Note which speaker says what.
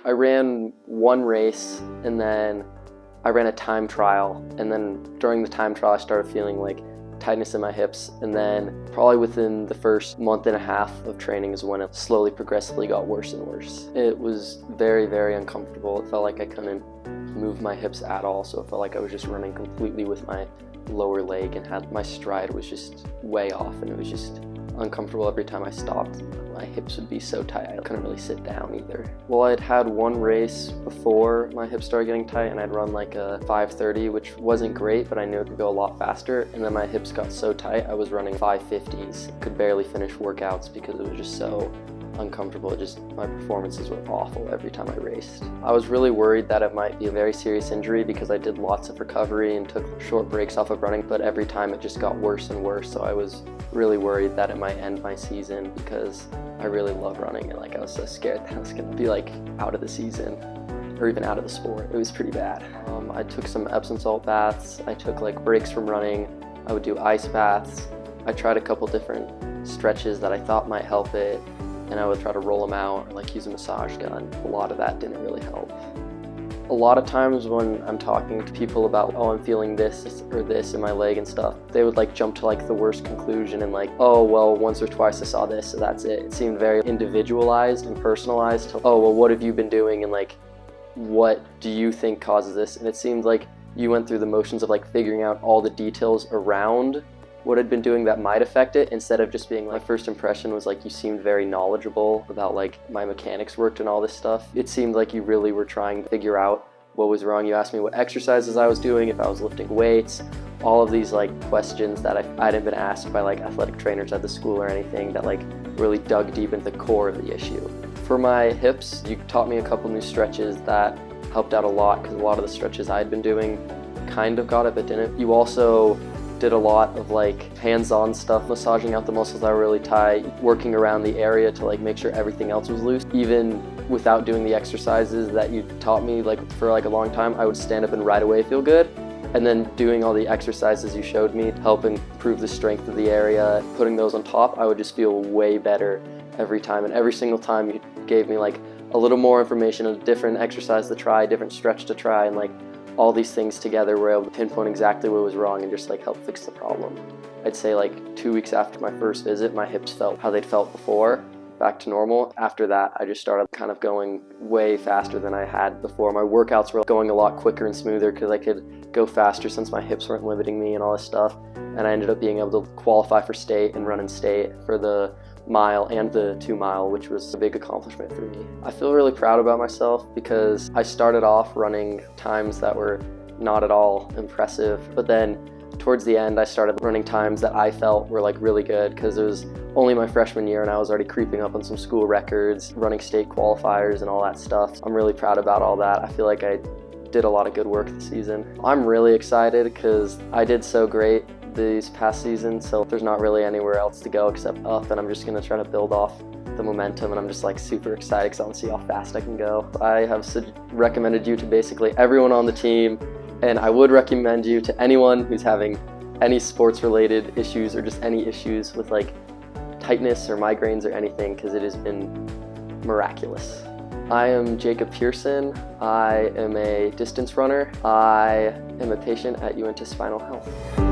Speaker 1: I ran one race, and then I ran a time trial, and then during the time trial I started feeling like tightness in my hips, and then probably within the first month and a half of training is when it slowly progressively got worse and worse. It was very, very uncomfortable. It felt like I couldn't move my hips at all, so it felt like I was just running completely with my lower leg and had my stride was just way off, and it was just uncomfortable every time I stopped. My hips would be so tight I couldn't really sit down either. Well, I'd had one race before my hips started getting tight, and I'd run like a 5:30, which wasn't great, but I knew it could go a lot faster. And then my hips got so tight I was running 5:50s. Could barely finish workouts because it was just so uncomfortable. My performances were awful every time I raced. I was really worried that it might be a very serious injury because I did lots of recovery and took short breaks off of running, but every time it just got worse and worse. So I was really worried that it might end my season because I really love running, and like I was so scared that I was gonna be like out of the season or even out of the sport. It was pretty bad. I took some Epsom salt baths. I took like breaks from running. I would do ice baths. I tried a couple different stretches that I thought might help it, and I would try to roll them out or like use a massage gun. A lot of that didn't really help. A lot of times when I'm talking to people about, oh, I'm feeling this or this in my leg and stuff, they would like jump to like the worst conclusion and like, oh, well, once or twice I saw this, so that's it. It seemed very individualized and personalized to, oh, well, what have you been doing and like, what do you think causes this? And it seemed like you went through the motions of like figuring out all the details around what I'd been doing that might affect it, instead of just being like, my first impression was like you seemed very knowledgeable about like my mechanics worked and all this stuff. It seemed like you really were trying to figure out what was wrong. You asked me what exercises I was doing, if I was lifting weights, all of these like questions that I hadn't been asked by like athletic trainers at the school or anything, that like really dug deep into the core of the issue. For my hips, you taught me a couple new stretches that helped out a lot, because a lot of the stretches I had been doing kind of got it but didn't. You also did a lot of like hands-on stuff, massaging out the muscles that were really tight, working around the area to like make sure everything else was loose. Even without doing the exercises that you taught me like for like a long time, I would stand up and right away feel good. And then doing all the exercises you showed me to help improve the strength of the area, putting those on top, I would just feel way better every time. And every single time you gave me like a little more information, a different exercise to try, different stretch to try, and like all these things together were able to pinpoint exactly what was wrong and just like help fix the problem. I'd say like 2 weeks after my first visit, my hips felt how they'd felt before, back to normal. After that, I just started kind of going way faster than I had before. My workouts were going a lot quicker and smoother because I could go faster since my hips weren't limiting me and all this stuff. And I ended up being able to qualify for state and run in state for the mile and the 2 mile, which was a big accomplishment for me. I feel really proud about myself because I started off running times that were not at all impressive, but then towards the end I started running times that I felt were like really good, because it was only my freshman year and I was already creeping up on some school records, running state qualifiers and all that stuff. I'm really proud about all that. I feel like I did a lot of good work this season. I'm really excited because I did so great these past seasons, so there's not really anywhere else to go except up, and I'm just going to try to build off the momentum, and I'm just like super excited because I want to see how fast I can go. I have recommended you to basically everyone on the team, and I would recommend you to anyone who's having any sports related issues or just any issues with like tightness or migraines or anything, because it has been miraculous. I am Jacob Pearson. I am a distance runner. I am a patient at Uintah Spine Health.